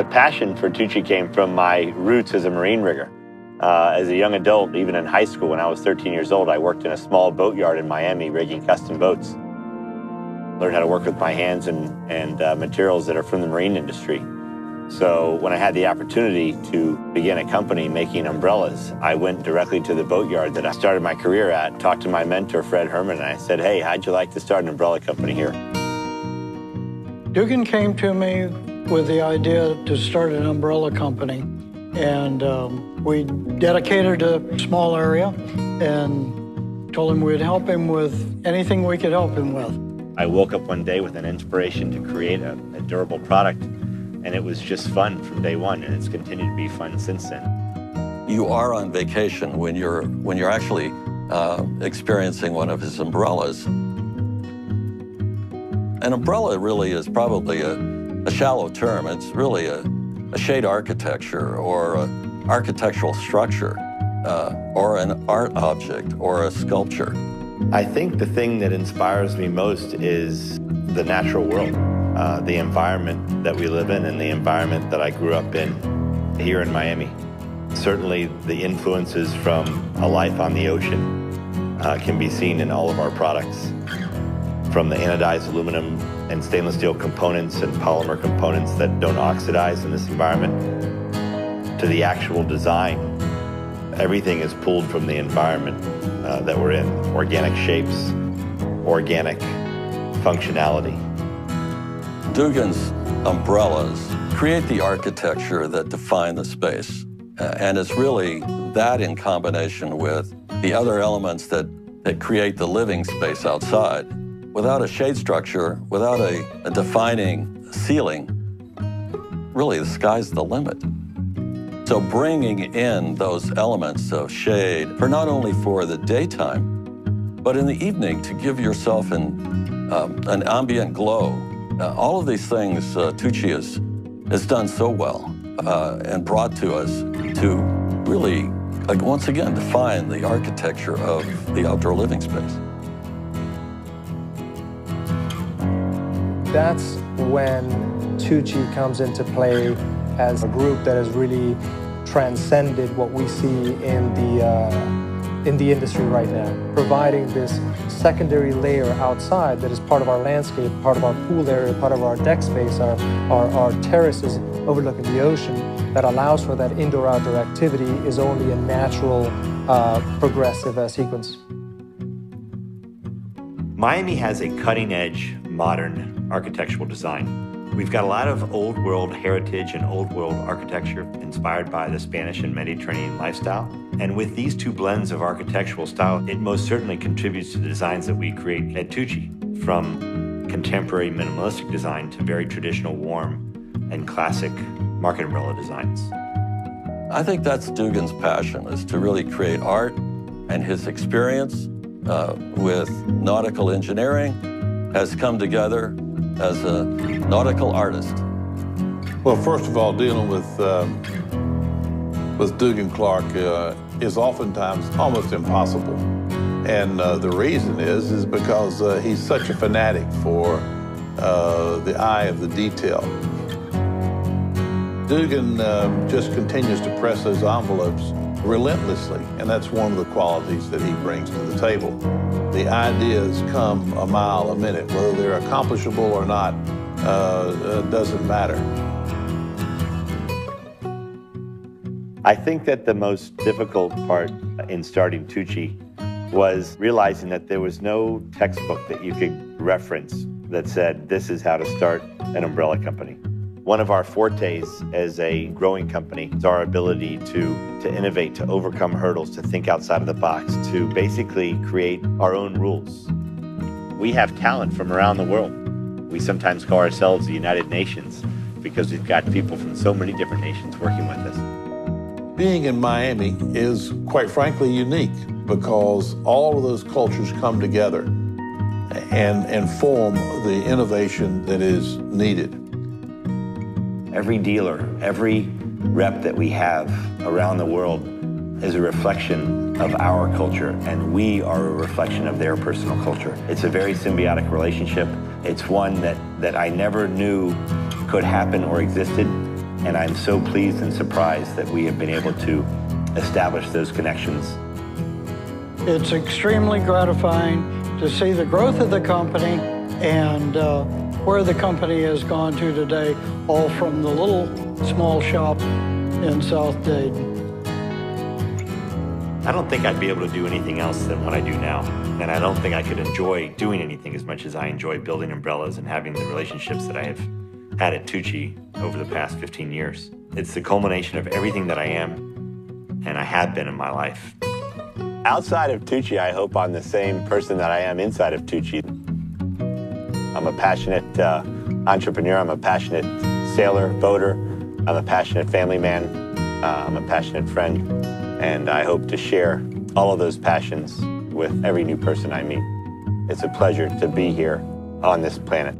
The passion for Tucci came from my roots as a marine rigger. As a young adult, even in high school, when I was 13 years old, I worked in a small boatyard in Miami rigging custom boats. Learned how to work with my hands and materials that are from the marine industry. So when I had the opportunity to begin a company making umbrellas, I went directly to the boatyard that I started my career at, talked to my mentor, Fred Herman, and I said, hey, how'd you like to start an umbrella company here? Dugan came to me with the idea to start an umbrella company, and we dedicated a small area and told him we'd help him with anything we could help him with. I woke up one day with an inspiration to create a durable product, and it was just fun from day one, and it's continued to be fun since then. You are on vacation when you're actually experiencing one of his umbrellas. An umbrella really is probably a shallow term. It's really a shade architecture or an architectural structure or an art object or a sculpture. I think the thing that inspires me most is the natural world, the environment that we live in and the environment that I grew up in here in Miami. Certainly the influences from a life on the ocean can be seen in all of our products. From the anodized aluminum and stainless steel components and polymer components that don't oxidize in this environment, to the actual design. Everything is pulled from the environment that we're in. Organic shapes, organic functionality. Dugan's umbrellas create the architecture that define the space. And it's really that in combination with the other elements that create the living space outside. Without a shade structure, without a defining ceiling, really the sky's the limit. So bringing in those elements of shade, for not only for the daytime, but in the evening to give yourself an ambient glow. All of these things Tucci has done so well and brought to us to really, once again, define the architecture of the outdoor living space. That's when Tucci comes into play as a group that has really transcended what we see in the industry right now, providing this secondary layer outside that is part of our landscape, part of our pool area, part of our deck space, our terraces overlooking the ocean, that allows for that indoor-outdoor activity is only a natural, progressive sequence. Miami has a cutting-edge, modern architectural design. We've got a lot of old world heritage and old world architecture inspired by the Spanish and Mediterranean lifestyle. And with these two blends of architectural style, it most certainly contributes to the designs that we create at Tucci, from contemporary minimalistic design to very traditional warm and classic market umbrella designs. I think that's Dugan's passion, is to really create art, and his experience with nautical engineering has come together as a nautical artist. Well, first of all, dealing with Dugan Clark is oftentimes almost impossible. And the reason is because he's such a fanatic for the eye of the detail. Dugan just continues to press those envelopes relentlessly, and that's one of the qualities that he brings to the table. The ideas come a mile a minute. Whether they're accomplishable or not doesn't matter. I think that the most difficult part in starting Tucci was realizing that there was no textbook that you could reference that said, this is how to start an umbrella company. One of our fortes as a growing company is our ability to innovate, to overcome hurdles, to think outside of the box, to basically create our own rules. We have talent from around the world. We sometimes call ourselves the United Nations because we've got people from so many different nations working with us. Being in Miami is, quite frankly, unique because all of those cultures come together and form the innovation that is needed. Every dealer, every rep that we have around the world is a reflection of our culture, and we are a reflection of their personal culture. It's a very symbiotic relationship. It's one that I never knew could happen or existed, And I'm so pleased and surprised that we have been able to establish those connections. It's extremely gratifying to see the growth of the company and where the company has gone to today, all from the little small shop in South Dayton. I don't think I'd be able to do anything else than what I do now. And I don't think I could enjoy doing anything as much as I enjoy building umbrellas and having the relationships that I have had at Tucci over the past 15 years. It's the culmination of everything that I am and I have been in my life. Outside of Tucci, I hope I'm the same person that I am inside of Tucci. I'm a passionate entrepreneur. I'm a passionate sailor, boater. I'm a passionate family man. I'm a passionate friend. And I hope to share all of those passions with every new person I meet. It's a pleasure to be here on this planet.